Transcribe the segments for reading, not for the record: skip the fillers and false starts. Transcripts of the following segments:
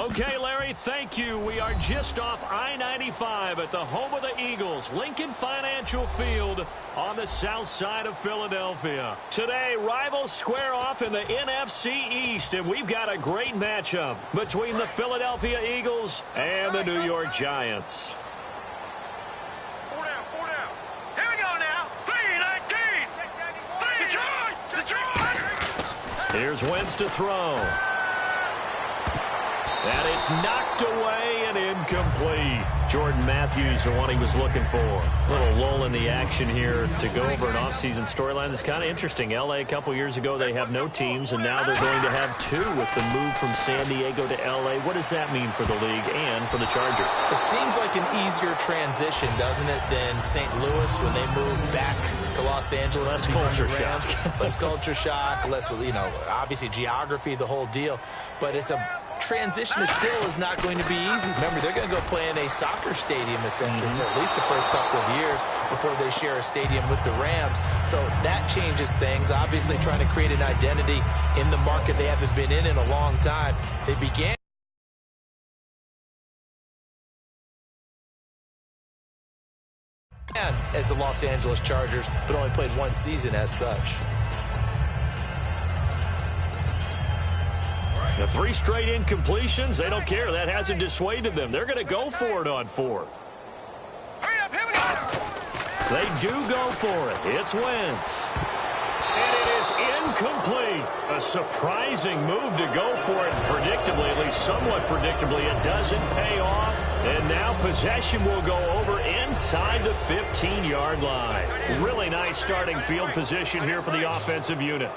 Okay, Larry, thank you. We are just off I-95 at the home of the Eagles, Lincoln Financial Field on the south side of Philadelphia. Today, rivals square off in the NFC East, and we've got a great matchup between the Philadelphia Eagles and the New York Giants. Here we go now. 3-19. Detroit. Here's Wentz to throw. And it's knocked away and incomplete. Jordan Matthews, the one he was looking for. A little lull in the action here to go over an offseason storyline that's kind of interesting. L.A. a couple years ago, they have no teams, and now they're going to have two with the move from San Diego to L.A. What does that mean for the league and for the Chargers? It seems like an easier transition, doesn't it, than St. Louis when they moved back to Los Angeles. Less culture shock. Less culture shock, less, obviously geography, the whole deal. But it's a transition is not going to be easy. Remember, they're going to go play in a soccer stadium, essentially, for at least the first couple of years before they share a stadium with the Rams. So that changes things. Obviously, trying to create an identity in the market they haven't been in a long time. They began as the Los Angeles Chargers, but only played one season as such. The 3 straight incompletions, they don't care. That hasn't dissuaded them. They're going to go for it on 4th. Hurry up, here we go. They do go for it. It's Wentz. And it is incomplete. A surprising move to go for it. Predictably, at least somewhat predictably, it doesn't pay off. And now possession will go over inside the 15-yard line. Really nice starting field position here for the offensive unit.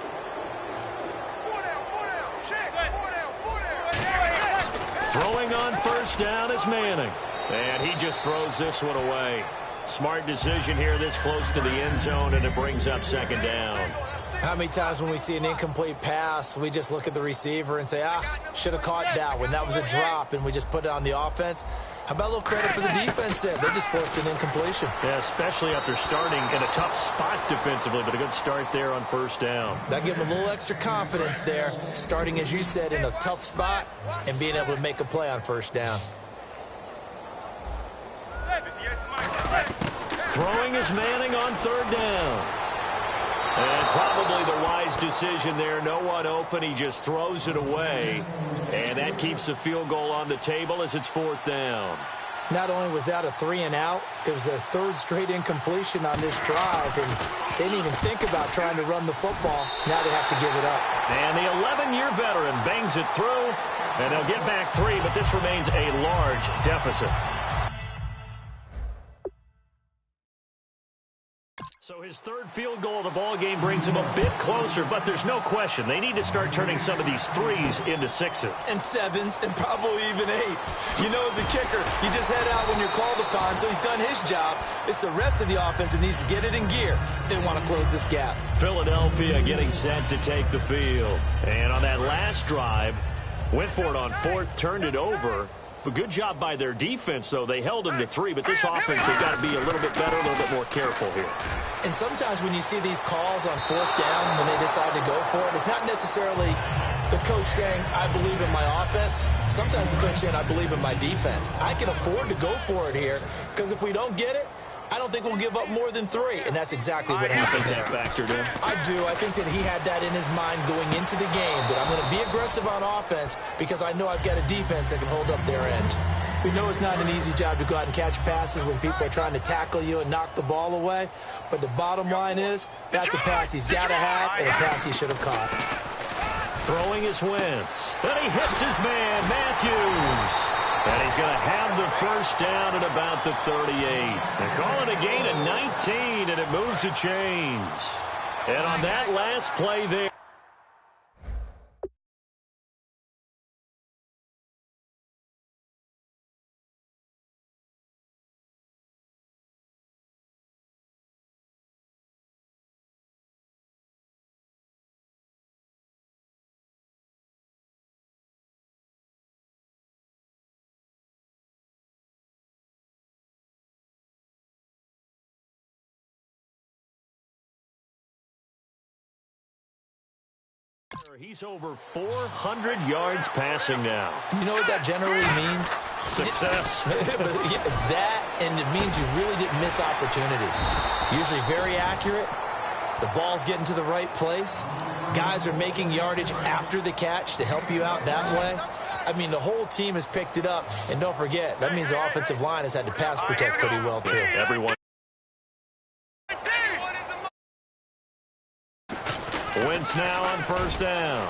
Throwing on first down is Manning. And he just throws this one away. Smart decision here this close to the end zone, and it brings up second down. How many times when we see an incomplete pass, we just look at the receiver and say, should have caught that one. That was a drop, and we just put it on the offense. How about a little credit for the defense there? They just forced an incompletion. Yeah, especially after starting in a tough spot defensively, but a good start there on first down. That gave them a little extra confidence there, starting, as you said, in a tough spot and being able to make a play on first down. Throwing is Manning on third down. And probably the wise decision there. No one open. He just throws it away. And that keeps the field goal on the table as it's fourth down. Not only was that a 3-and-out, it was their 3rd straight incompletion on this drive. And they didn't even think about trying to run the football. Now they have to give it up. And the 11-year veteran bangs it through. And they'll get back 3, but this remains a large deficit. So his 3rd field goal of the ball game brings him a bit closer, but there's no question they need to start turning some of these 3s into 6s. And 7s, and probably even 8s. You know, as a kicker, you just head out when you're called upon, so he's done his job. It's the rest of the offense that needs to get it in gear. They want to close this gap. Philadelphia getting set to take the field. And on that last drive, went for it on 4th, turned it over. A good job by their defense, though. They held them to 3, but this offense, they've got to be a little bit better, a little bit more careful here. And sometimes when you see these calls on 4th down, when they decide to go for it, it's not necessarily the coach saying, I believe in my offense. Sometimes the coach saying, I believe in my defense. I can afford to go for it here, because if we don't get it, I don't think we'll give up more than 3. And that's exactly what happened there. That factored in. I do. I think that he had that in his mind going into the game, that I'm going to be aggressive on offense because I know I've got a defense that can hold up their end. We know it's not an easy job to go out and catch passes when people are trying to tackle you and knock the ball away. But the bottom line is, that's a pass he's got to have and a pass he should have caught. Throwing is Wentz. And he hits his man, Matthews. And he's going to have the first down at about the 38. They call it a gain of 19, and it moves the chains. And on that last play there, He's over 400 yards passing now. You know what that generally means? Success. That, and it means you really didn't miss opportunities. Usually very accurate. The ball's getting to the right place. Guys are making yardage after the catch to help you out that way. I mean, the whole team has picked it up. And don't forget, that means the offensive line has had to pass protect pretty well, too. Everyone. Wentz now on first down.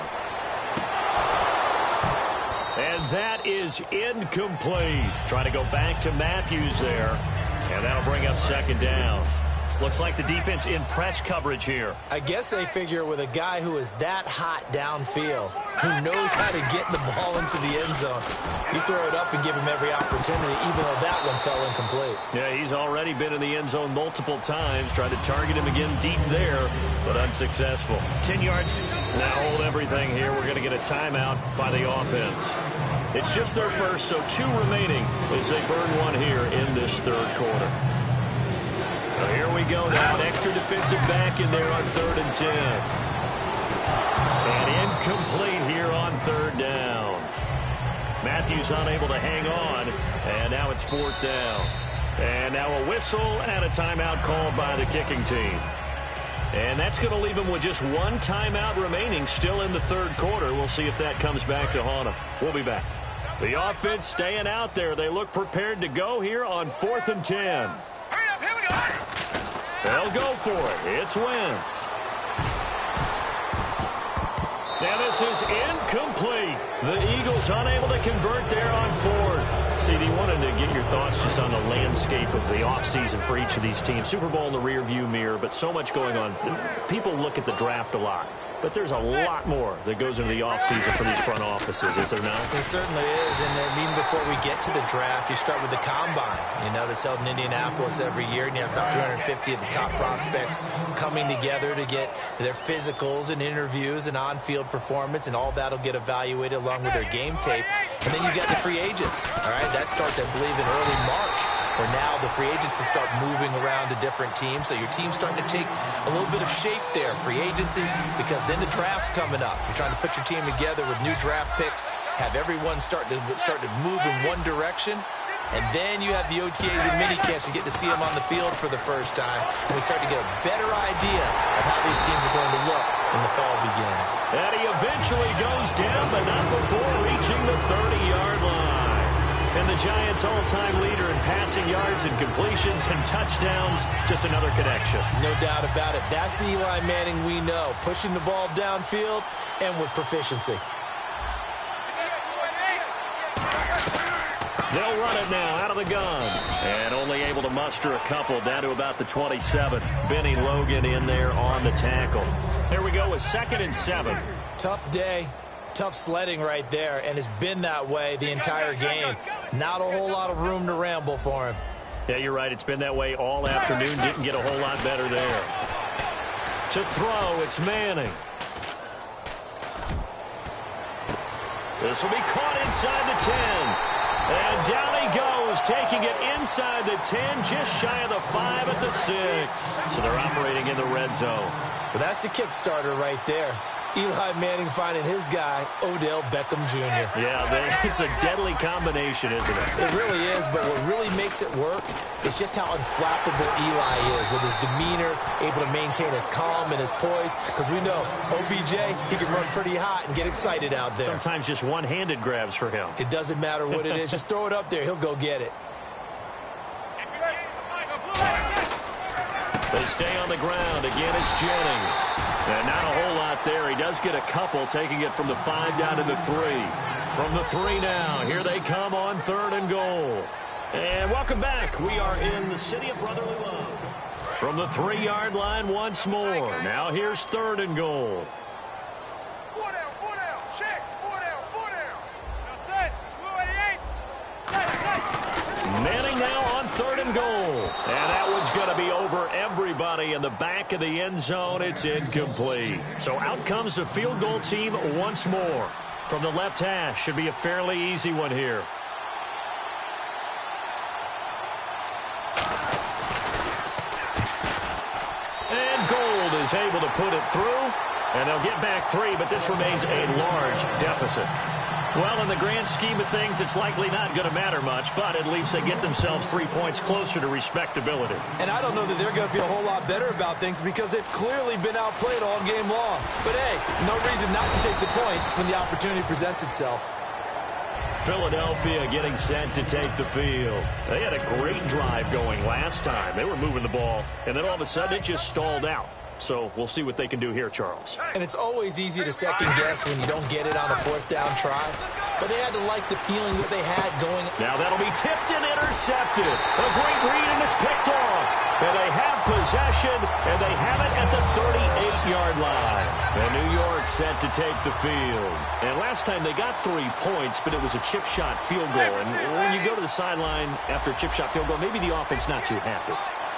And that is incomplete. Trying to go back to Matthews there. And that'll bring up second down. Looks like the defense in press coverage here. I guess they figure with a guy who is that hot downfield, who knows how to get the ball into the end zone, you throw it up and give him every opportunity, even though that one fell incomplete. Yeah, he's already been in the end zone multiple times, trying to target him again deep there, but unsuccessful. 10 yards. Now hold everything here. We're going to get a timeout by the offense. It's just their first, so 2 remaining as they burn one here in this third quarter. Well, here we go now. An extra defensive back in there on 3rd and 10. And incomplete here on 3rd down. Matthews unable to hang on. And now it's 4th down. And now a whistle and a timeout called by the kicking team. And that's going to leave him with just 1 timeout remaining still in the third quarter. We'll see if that comes back to haunt him. We'll be back. The offense staying out there. They look prepared to go here on 4th and 10. Here we go. They'll go for it. It's Wentz. Now this is incomplete. The Eagles unable to convert there on 4th. CD, wanted to get your thoughts just on the landscape of the offseason for each of these teams. Super Bowl in the rearview mirror, but so much going on. People look at the draft a lot. But there's a lot more that goes into the offseason for these front offices, is there not? It certainly is. And then even before we get to the draft, you start with the combine. You know, that's held in Indianapolis every year. And you have about 350 of the top prospects coming together to get their physicals and interviews and on-field performance. And all that will get evaluated along with their game tape. And then you got the free agents. All right, that starts, I believe, in early March, where now the free agents can start moving around to different teams. So your team's starting to take a little bit of shape there. Free agency, because then the draft's coming up. You're trying to put your team together with new draft picks, have everyone start to move in one direction, and then you have the OTAs and minicamps. You get to see them on the field for the first time, and we start to get a better idea of how these teams are going to look when the fall begins. And he eventually goes down, but not before reaching the 30-yard line. And the Giants' all-time leader in passing yards and completions and touchdowns, just another connection. No doubt about it. That's the Eli Manning we know, pushing the ball downfield and with proficiency. They'll run it now out of the gun. And only able to muster a couple down to about the 27. Benny Logan in there on the tackle. There we go with 2nd and 7. Tough day. Tough sledding right there, and it's been that way the entire game. Not a whole lot of room to ramble for him. Yeah, you're right. It's been that way all afternoon. Didn't get a whole lot better there. To throw, it's Manning. This will be caught inside the 10. And down he goes, taking it inside the 10, just shy of the 5 at the 6. So they're operating in the red zone. But that's the Kickstarter right there. Eli Manning finding his guy, Odell Beckham Jr. Yeah, it's a deadly combination, isn't it? It really is, but what really makes it work is just how unflappable Eli is with his demeanor, able to maintain his calm and his poise. Because we know, OBJ, he can run pretty hot and get excited out there. Sometimes just one-handed grabs for him. It doesn't matter what it is. Just throw it up there. He'll go get it. They stay on the ground. Again, it's Jennings. And not a whole lot there. He does get a couple, taking it from the 5 down to the 3. From the 3 now, here they come on 3rd and goal. And welcome back. We are in the city of brotherly love. From the 3-yard line once more. Now here's 3rd and goal. 4 down, check. 4 down. Manning now on 3rd and goal. And that one's going to be over everybody in the back of the end zone. It's incomplete. So out comes the field goal team once more. From the left hash, should be a fairly easy one here. And Gold is able to put it through. And they'll get back 3, but this remains a large deficit. Well, in the grand scheme of things, it's likely not going to matter much, but at least they get themselves 3 points closer to respectability. And I don't know that they're going to feel a whole lot better about things because they've clearly been outplayed all game long. But, hey, no reason not to take the points when the opportunity presents itself. Philadelphia getting set to take the field. They had a great drive going last time. They were moving the ball, and then all of a sudden it just stalled out. So we'll see what they can do here, Charles. And it's always easy to second guess when you don't get it on a 4th down try. But they had to like the feeling that they had going. Now that'll be tipped and intercepted. A great read, and it's picked off. And they have possession, and they have it at the 38-yard line. And New York set to take the field. And last time they got 3 points, but it was a chip shot field goal. And when you go to the sideline after a chip shot field goal, maybe the offense not too happy.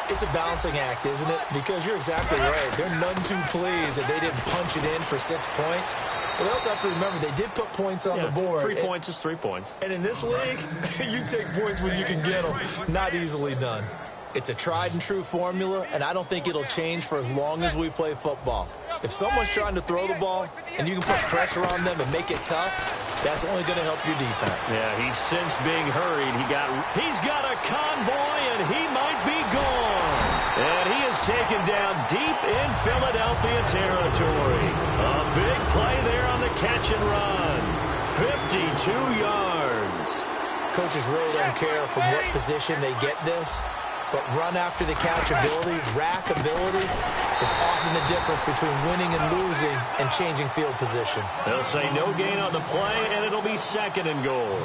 It's a balancing act, isn't it? Because you're exactly right. They're none too pleased that they didn't punch it in for 6 points. But they also have to remember they did put points on the board. 3 points is 3 points. And in this league, you take points when you can get them. Not easily done. It's a tried and true formula, and I don't think it'll change for as long as we play football. If someone's trying to throw the ball and you can put pressure on them and make it tough, that's only going to help your defense. Yeah, he's since being hurried. He's got a convoy, and he might be gone. And he is taken down deep in Philadelphia territory. A big play there on the catch and run. 52 yards. Coaches really don't care from what position they get this, but run after the catch ability, rack ability, is often the difference between winning and losing and changing field position. They'll say no gain on the play, and it'll be 2nd and goal.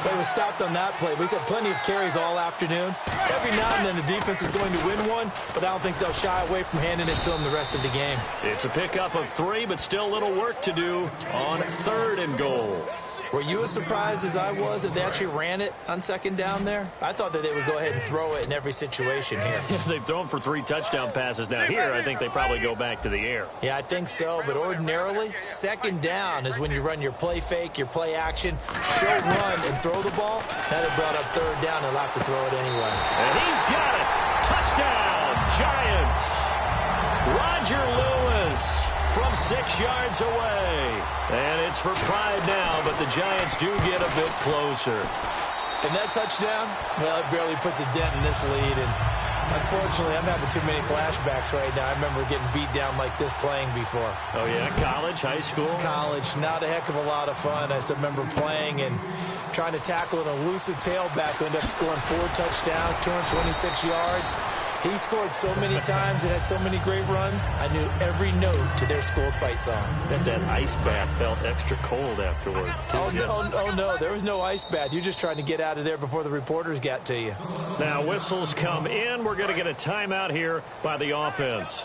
They was stopped on that play, but he's had plenty of carries all afternoon. Every now and then the defense is going to win one, but I don't think they'll shy away from handing it to him the rest of the game. It's a pickup of 3, but still a little work to do on 3rd and goal. Were you as surprised as I was that they actually ran it on 2nd down there? I thought that they would go ahead and throw it in every situation here. They've thrown for 3 touchdown passes. Now here, I think they probably go back to the air. Yeah, I think so, but ordinarily, 2nd down is when you run your play fake, your play action, show run, and throw the ball. Now they brought up 3rd down, they'll have to throw it anyway. And he's got it. Touchdown, Giants. Roger Lewis from 6 yards away. And it's for pride now, but the Giants do get a bit closer. And that touchdown, well, it barely puts a dent in this lead. And unfortunately, I'm having too many flashbacks right now. I remember getting beat down like this playing before. Oh, yeah? College, high school? College. Not a heck of a lot of fun. I still remember playing and trying to tackle an elusive tailback who ended up scoring 4 touchdowns, 226 yards. He scored so many times and had so many great runs, I knew every note to their school's fight song. That ice bath felt extra cold afterwards, too. Oh, no, there was no ice bath. You're just trying to get out of there before the reporters got to you. Now, whistles come in. We're going to get a timeout here by the offense.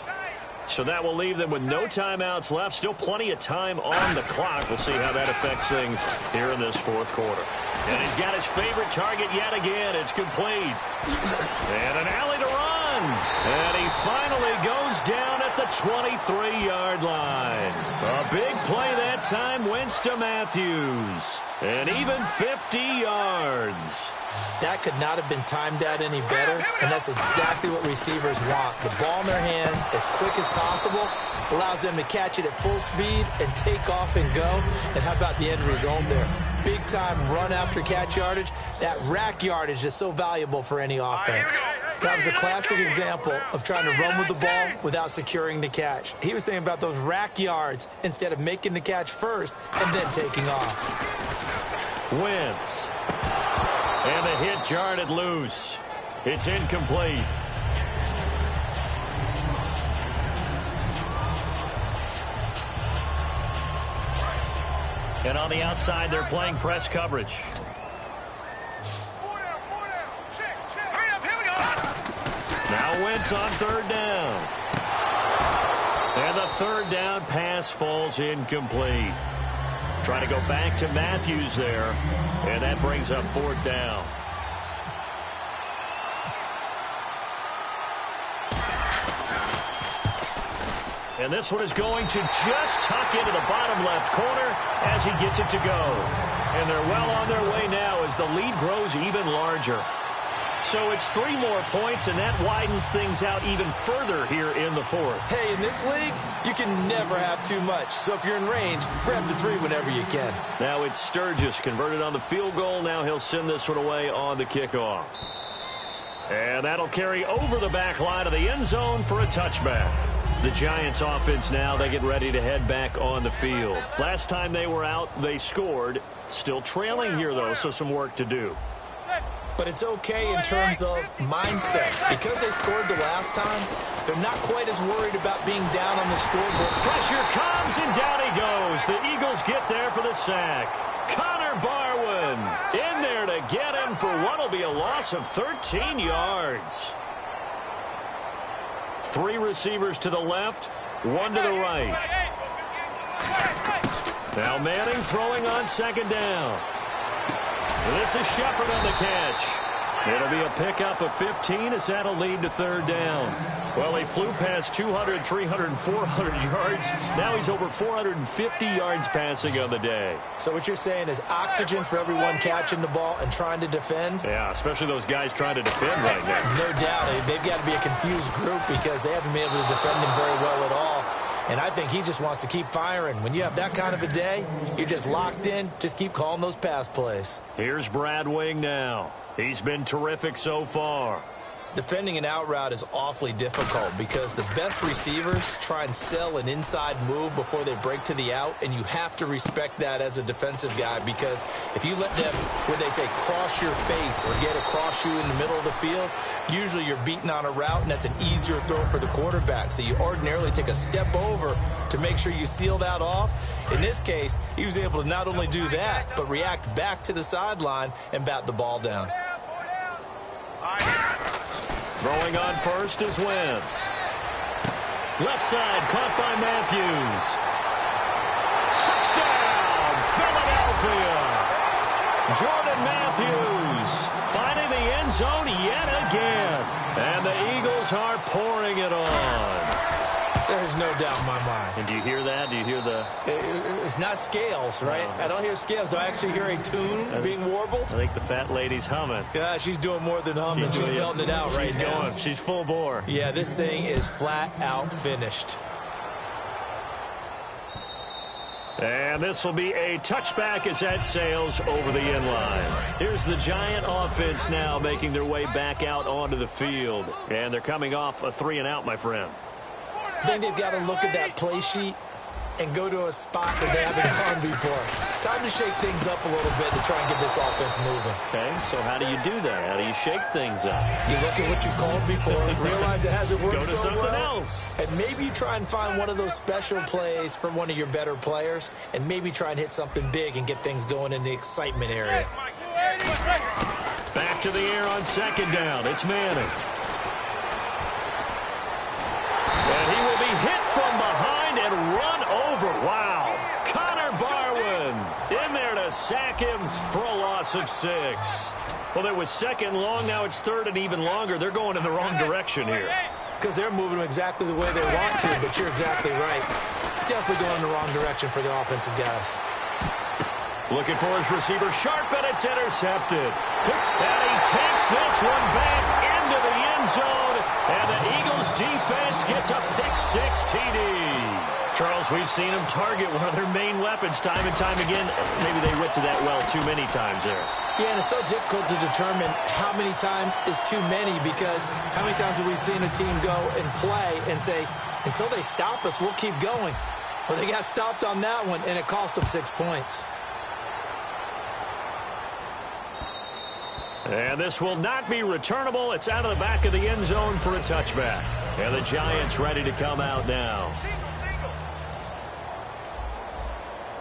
So that will leave them with no timeouts left. Still plenty of time on the clock. We'll see how that affects things here in this 4th quarter. And he's got his favorite target yet again. It's complete. And an alley to run. And he finally goes down at the 23-yard line. A big play that time. Wentz to Matthews. And even 50 yards. That could not have been timed out any better, and that's exactly what receivers want. The ball in their hands as quick as possible allows them to catch it at full speed and take off and go. And how about the end result there? Big-time run after catch yardage. That rack yardage is so valuable for any offense. That was a classic example of trying to run with the ball without securing the catch. He was thinking about those rack yards instead of making the catch first and then taking off. Wentz. And the hit jarred loose. It's incomplete. And on the outside, they're playing press coverage. Check. Hurry up, here we go. Now Wentz on 3rd down. And the 3rd down pass falls incomplete. Trying to go back to Matthews there. And that brings up 4th down. And this one is going to just tuck into the bottom left corner as he gets it to go. And they're well on their way now as the lead grows even larger. So it's 3 more points, and that widens things out even further here in the fourth. Hey, in this league, you can never have too much. So if you're in range, grab the 3 whenever you can. Now it's Sturgis converted on the field goal. Now he'll send this one away on the kickoff. And that'll carry over the back line of the end zone for a touchback. The Giants offense now, they get ready to head back on the field. Last time they were out, they scored. Still trailing here, though, so some work to do. But it's okay in terms of mindset. Because they scored the last time, they're not quite as worried about being down on the scoreboard. Pressure comes, and down he goes. The Eagles get there for the sack. Connor Barwin in there to get him for what will be a loss of 13 yards. 3 receivers to the left, 1 to the right. Now Manning throwing on second down. This is Shepard on the catch. It'll be a pickup of 15 as that'll lead to third down. Well, he flew past 200, 300, 400 yards. Now he's over 450 yards passing on the day. So what you're saying is oxygen for everyone catching the ball and trying to defend? Yeah, especially those guys trying to defend right now. No doubt. They've got to be a confused group because they haven't been able to defend him very well at all. And I think he just wants to keep firing. When you have that kind of a day, you're just locked in. Just keep calling those pass plays. Here's Brad Wing now. He's been terrific so far. Defending an out route is awfully difficult because the best receivers try and sell an inside move before they break to the out, and you have to respect that as a defensive guy because if you let them, when they say cross your face or get across you in the middle of the field, usually you're beating on a route, and that's an easier throw for the quarterback. So you ordinarily take a step over to make sure you seal that off. In this case, he was able to not only do that, but react back to the sideline and bat the ball down. Throwing on first is Wentz. Left side caught by Matthews. Touchdown, Philadelphia. Jordan Matthews finding the end zone yet again. And the Eagles are pouring it on. There's no doubt in my mind. And do you hear that? Do you hear the... It's not scales, right? No. I don't hear scales. Do I actually hear a tune being warbled? I think the fat lady's humming. Yeah, she's doing more than humming. She's belting it out right now. Going. She's full bore. Yeah, this thing is flat out finished. And this will be a touchback as that sails over the end line. Here's the Giant offense now making their way back out onto the field. And they're coming off a 3-and-out, my friend. I think they've got to look at that play sheet and go to a spot that they haven't gone before. Time to shake things up a little bit to try and get this offense moving. Okay, so how do you do that? How do you shake things up? You look at what you called before, realize it hasn't worked so well. Go to something else. And maybe you try and find one of those special plays from one of your better players, and maybe try and hit something big and get things going in the excitement area. Back to the air on second down. It's Manning. And he will be hit from behind and run over. Wow. Connor Barwin in there to sack him for a loss of 6. Well, it was second long. Now it's third and even longer. They're going in the wrong direction here. Because they're moving them exactly the way they want to, but you're exactly right. Definitely going in the wrong direction for the offensive guys. Looking for his receiver. Sharp, and it's intercepted. And he takes this one back into the end zone. And the Eagles defense gets a pick-6 TD. Charles, we've seen them target one of their main weapons time and time again. Maybe they went to that well too many times there. Yeah, and it's so difficult to determine how many times is too many because how many times have we seen a team go and play and say, until they stop us, we'll keep going. Well, they got stopped on that one, and it cost them 6 points. And this will not be returnable. It's out of the back of the end zone for a touchback. And the Giants ready to come out now.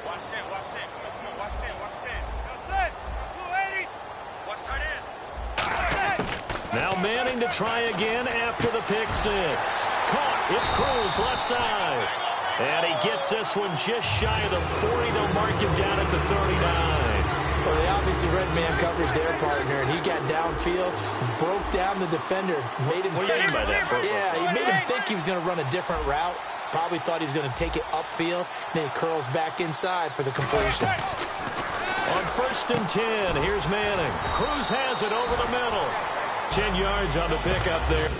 Watch 10, watch 10. Come on, watch 10, watch 10. Watch tight end. Now Manning to try again after the pick-6. Caught. It's Cruz left side. And he gets this one just shy of the 40. They'll mark him down at the 39. Well, they obviously read man coverage their partner, and he got downfield, broke down the defender, made him think. What do you mean by that? Yeah, he made him think he was going to run a different route. Probably thought he was going to take it upfield. Then he curls back inside for the completion. On 1st and 10, here's Manning. Cruz has it over the middle. 10 yards on the pickup there.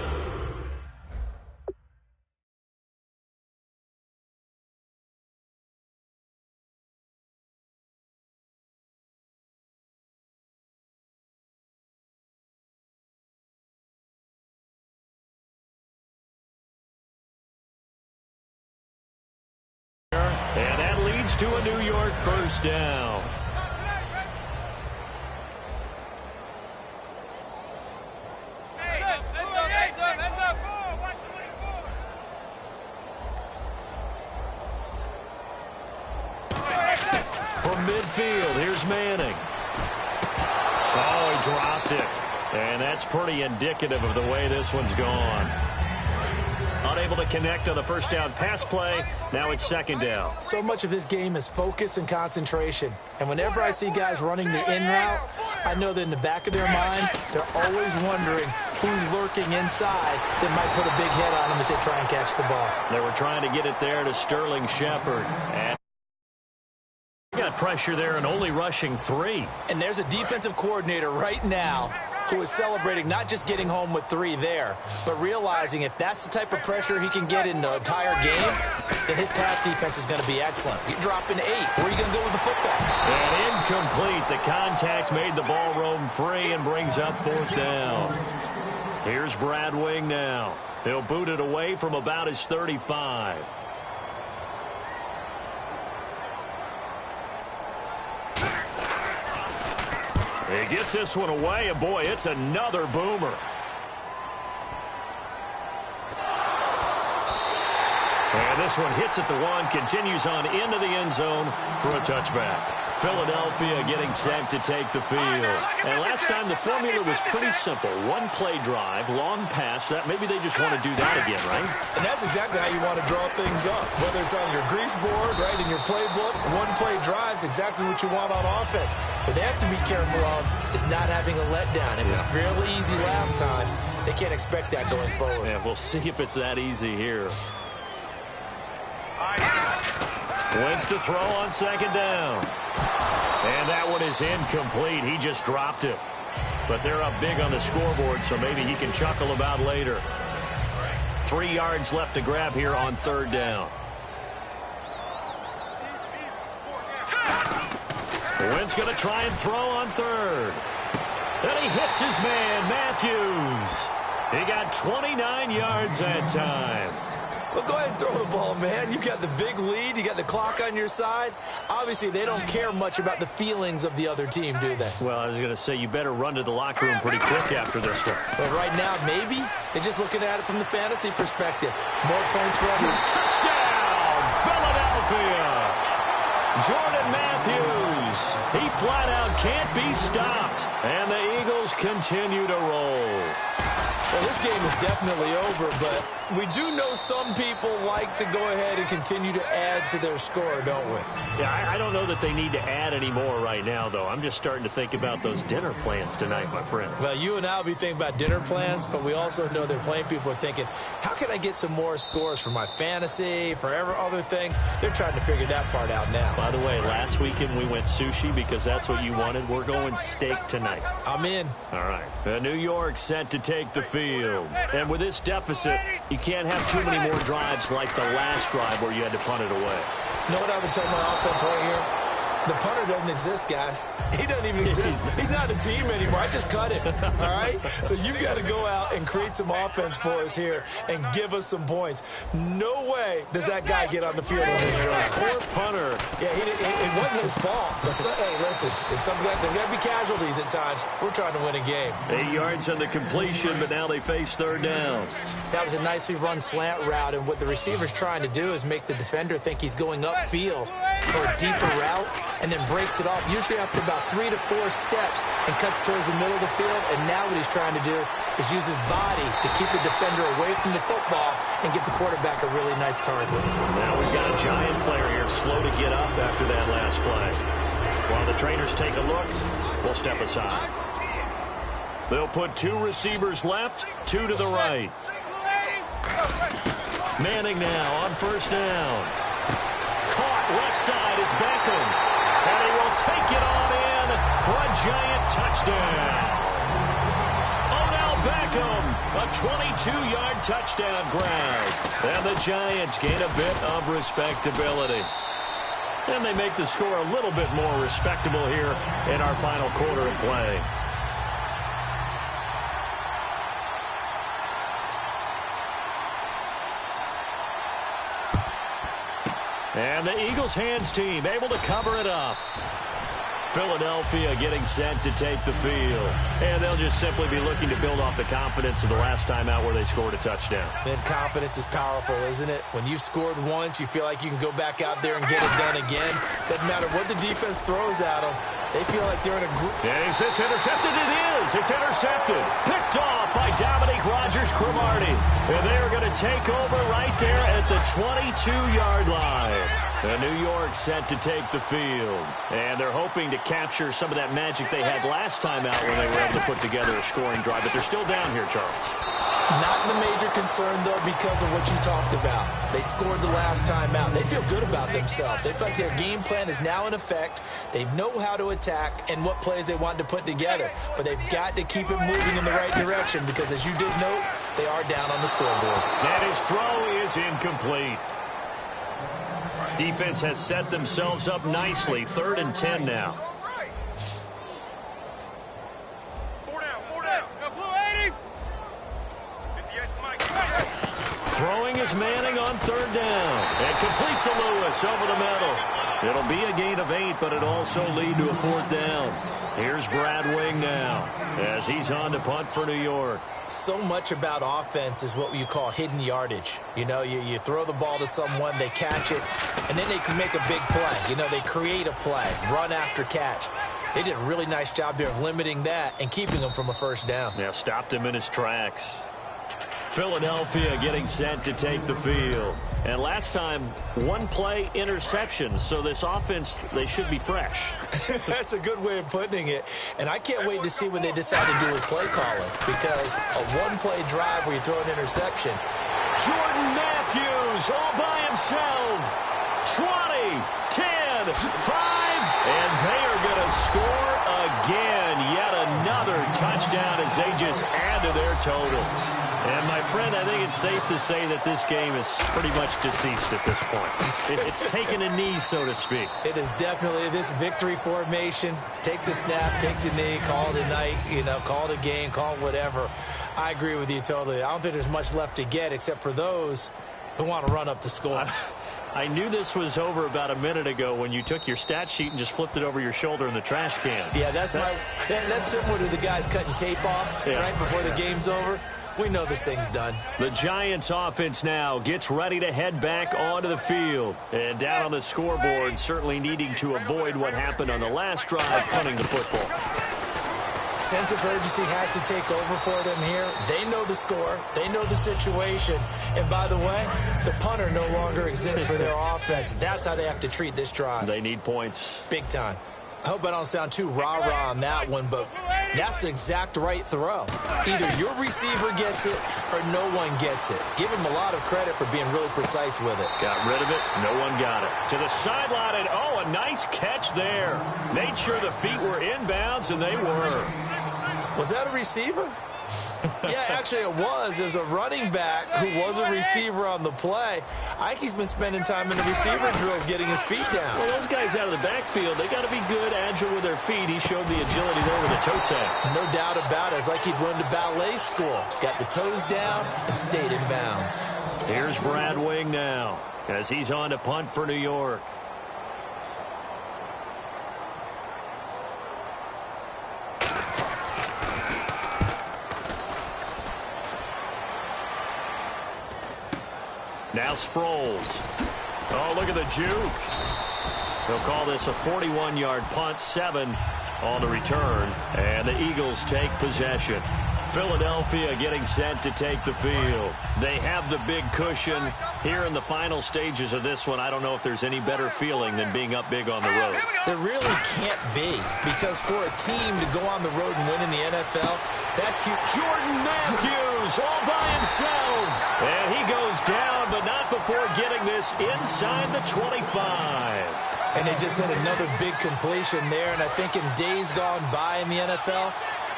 And that leads to a New York first down. From midfield, here's Manning. Oh, he dropped it. And that's pretty indicative of the way this one's gone. Unable to connect on the first down pass play. Now it's second down. So much of this game is focus and concentration. And whenever I see guys running the in route, I know that in the back of their mind, they're always wondering who's lurking inside that might put a big hit on them as they try and catch the ball. They were trying to get it there to Sterling Shepard. And got pressure there and only rushing 3. And there's a defensive coordinator right now who is celebrating not just getting home with 3 there, but realizing if that's the type of pressure he can get in the entire game, then his pass defense is going to be excellent. You're dropping 8. Where are you going to go with the football? And incomplete. The contact made the ball roam free and brings up fourth down. Here's Brad Wing now. He'll boot it away from about his 35. He gets this one away, and boy, it's another boomer. And this one hits at the 1, continues on into the end zone for a touchback. Philadelphia getting set to take the field. And last time the formula was pretty simple. 1-play drive, long pass. That maybe they just want to do that again, right? And that's exactly how you want to draw things up. Whether it's on your grease board, right, in your playbook, 1-play drive is exactly what you want on offense. What they have to be careful of is not having a letdown. It was real easy last time. They can't expect that going forward. Yeah, we'll see if it's that easy here. Wentz to throw on second down. And that one is incomplete. He just dropped it. But they're up big on the scoreboard, so maybe he can chuckle about later. 3 yards left to grab here on third down. Wentz going to try and throw on third. Then he hits his man, Matthews. He got 29 yards that time. Well, go ahead and throw the ball, man. You got the big lead. You got the clock on your side. Obviously, they don't care much about the feelings of the other team, do they? Well, I was going to say, you better run to the locker room pretty quick after this one. But right now, maybe they're just looking at it from the fantasy perspective. More points for everyone. Touchdown, Philadelphia! Jordan Matthews, he flat out can't be stopped. And the Eagles continue to roll. Well, this game is definitely over, but we do know some people like to go ahead and continue to add to their score, don't we? Yeah, I don't know that they need to add any more right now, though. I'm just starting to think about those dinner plans tonight, my friend. Well, you and I will be thinking about dinner plans, but we also know they're playing people are thinking, how can I get some more scores for my fantasy, for other things? They're trying to figure that part out now. By the way, last weekend we went sushi because that's what you wanted. We're going steak tonight. I'm in. All right. New York set to take the field. And with this deficit, you can't have too many more drives like the last drive where you had to punt it away. You know what I would tell my offense right here? The punter doesn't exist, guys. He doesn't even exist. He's not a team anymore. I just cut him, all right? So you've got to go out and create some offense for us here and give us some points. No way does that guy get on the field on this drive. Poor punter. Yeah, it wasn't his fault. But hey, listen, if something like there's got to be casualties at times. We're trying to win a game. 8 yards on the completion, but now they face third down. That was a nicely run slant route, and what the receiver's trying to do is make the defender think he's going upfield for a deeper route, and then breaks it off, usually after about 3 to 4 steps, and cuts towards the middle of the field. And now what he's trying to do is use his body to keep the defender away from the football and give the quarterback a really nice target. Now we've got a giant player here slow to get up after that last play. While the trainers take a look, we'll step aside. They'll put 2 receivers left, 2 to the right. Manning now on first down. Caught left side, it's Beckham. And he will take it on in for a giant touchdown. Odell Beckham, a 22-yard touchdown grab. And the Giants gain a bit of respectability. And they make the score a little bit more respectable here in our final quarter of play. And the Eagles hands team able to cover it up. Philadelphia getting set to take the field. And they'll just simply be looking to build off the confidence of the last time out where they scored a touchdown. Then confidence is powerful, isn't it? When you've scored once, you feel like you can go back out there and get it done again. Doesn't matter what the defense throws at them. They feel like they're in a group. And is this intercepted? It is. It's intercepted. Picked off by Dominique Rodgers-Cromartie. And they are going to take over right there at the 22-yard line. And New York set to take the field. And they're hoping to capture some of that magic they had last time out when they were able to put together a scoring drive. But they're still down here, Charles. Not the major concern, though, because of what you talked about. They scored the last time out. They feel good about themselves. They feel like their game plan is now in effect. They know how to attack and what plays they want to put together. But they've got to keep it moving in the right direction because, as you did note, they are down on the scoreboard. And his throw is incomplete. Defense has set themselves up nicely. 3rd and 10 now. Throwing is Manning on 3rd down. And complete to Lewis over the middle. It'll be a gain of 8, but it'll also lead to a 4th down. Here's Brad Wing now as he's on to punt for New York. So much about offense is what you call hidden yardage. You know, you throw the ball to someone, they catch it, and then they can make a big play. You know, they create a play, run after catch. They did a really nice job there of limiting that and keeping him from a 1st down. Yeah, stopped him in his tracks. Philadelphia getting set to take the field. And last time, 1-play interception. So this offense, they should be fresh. That's a good way of putting it. And I can't wait to see what they decide to do with play calling. Because a 1-play drive where you throw an interception. Jordan Matthews all by himself. 20, 10, 5. And they are going to score again. Yet another touchdown as they just add to their totals. And, my friend, I think it's safe to say that this game is pretty much deceased at this point. It's taken a knee, so to speak. It is definitely this victory formation. Take the snap, take the knee, call it a night, you know, call it a game, call it whatever. I agree with you totally. I don't think there's much left to get except for those who want to run up the score. I knew this was over about a minute ago when you took your stat sheet and just flipped it over your shoulder in the trash can. Yeah, that's similar to the guys cutting tape off right before the game's over. We know this thing's done. The Giants offense now gets ready to head back onto the field. And down on the scoreboard, certainly needing to avoid what happened on the last drive, punting the football. Sense of urgency has to take over for them here. They know the score. They know the situation. And by the way, the punter no longer exists for their offense. That's how they have to treat this drive. They need points. Big time. I hope I don't sound too rah-rah on that one, but that's the exact right throw. Either your receiver gets it or no one gets it. Give him a lot of credit for being really precise with it. Got rid of it. No one got it. To the sideline, and oh, a nice catch there. Made sure the feet were inbounds, and they were. Was that a receiver? Yeah, actually it was. There's a running back who was a receiver on the play. I think he's been spending time in the receiver drills getting his feet down. Well, those guys out of the backfield, they got to be good, agile with their feet. He showed the agility there with a toe tag. No doubt about it. It's like he'd run to ballet school. Got the toes down and stayed in bounds. Here's Brad Wing now as he's on to punt for New York. Now Sproles. Oh, look at the juke. They'll call this a 41-yard punt, 7 on the return. And the Eagles take possession. Philadelphia getting set to take the field. They have the big cushion. Here in the final stages of this one, I don't know if there's any better feeling than being up big on the road. There really can't be, because for a team to go on the road and win in the NFL, that's huge. Jordan Matthews all by himself. And he goes down, but not before getting this inside the 25. And they just had another big completion there, and I think in days gone by in the NFL,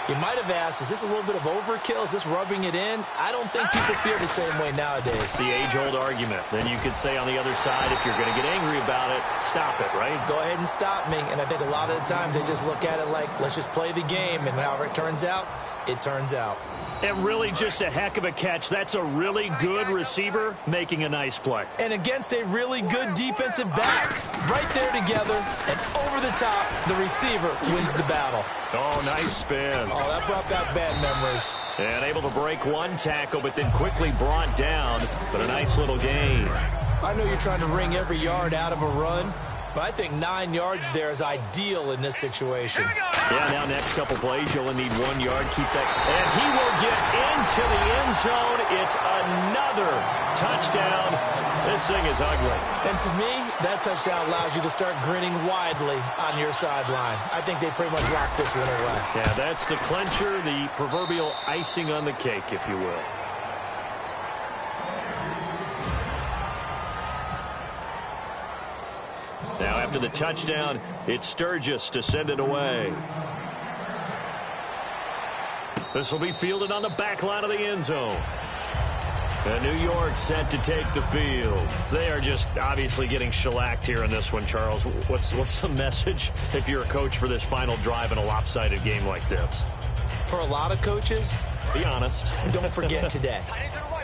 You might have asked, is this a little bit of overkill? Is this rubbing it in? I don't think people feel the same way nowadays. It's the age-old argument. Then you could say on the other side, if you're going to get angry about it, stop it, right? Go ahead and stop me. And I think a lot of the times they just look at it like, let's just play the game. And however it turns out, it turns out. And really just a heck of a catch. That's a really good receiver making a nice play. And against a really good defensive back. Right there together and over the top, the receiver wins the battle. Oh, nice spin. Oh, that brought back bad memories. And able to break one tackle, but then quickly brought down. But a nice little gain. I know you're trying to wring every yard out of a run, but I think 9 yards there is ideal in this situation. Yeah, now next couple plays, you'll only need 1 yard. Keep that. And he will get into the end zone. It's another touchdown. This thing is ugly. And to me, that touchdown allows you to start grinning widely on your sideline. I think they pretty much locked this one away. Yeah, that's the clincher, the proverbial icing on the cake, if you will. Now after the touchdown, it's Sturgis to send it away. This will be fielded on the back line of the end zone. And New York set to take the field. They are just obviously getting shellacked here in this one, Charles. What's the message if you're a coach for this final drive in a lopsided game like this? For a lot of coaches, be honest. Don't forget today.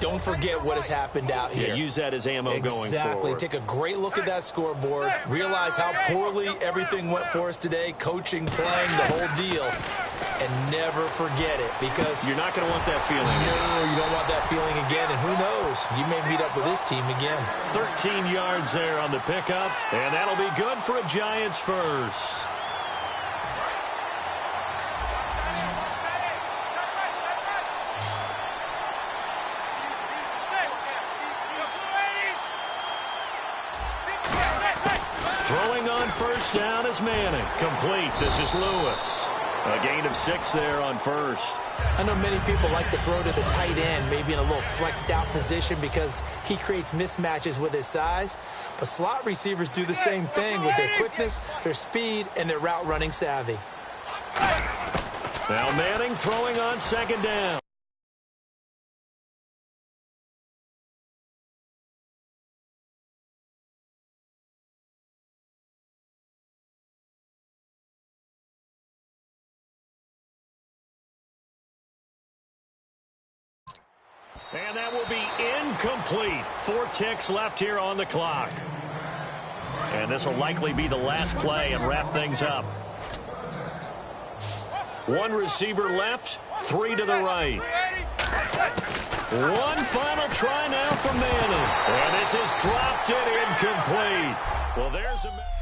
Don't forget what has happened out here. Yeah, use that as ammo going forward. Exactly. Take a great look at that scoreboard. Realize how poorly everything went for us today. Coaching, playing, the whole deal. And never forget it, because you're not going to want that feeling. No, you don't want that feeling again. And who knows? You may meet up with this team again. 13 yards there on the pickup. And that'll be good for a Giants first. Throwing on first down is Manning. Complete. This is Lewis. A gain of 6 there on first. I know many people like to throw to the tight end, maybe in a little flexed out position because he creates mismatches with his size. But slot receivers do the same thing with their quickness, their speed, and their route running savvy. Now Manning throwing on second down. And that will be incomplete. 4 ticks left here on the clock. And this will likely be the last play and wrap things up. 1 receiver left, 3 to the right. One final try now from Manning. And this is dropped it incomplete. Well, there's a...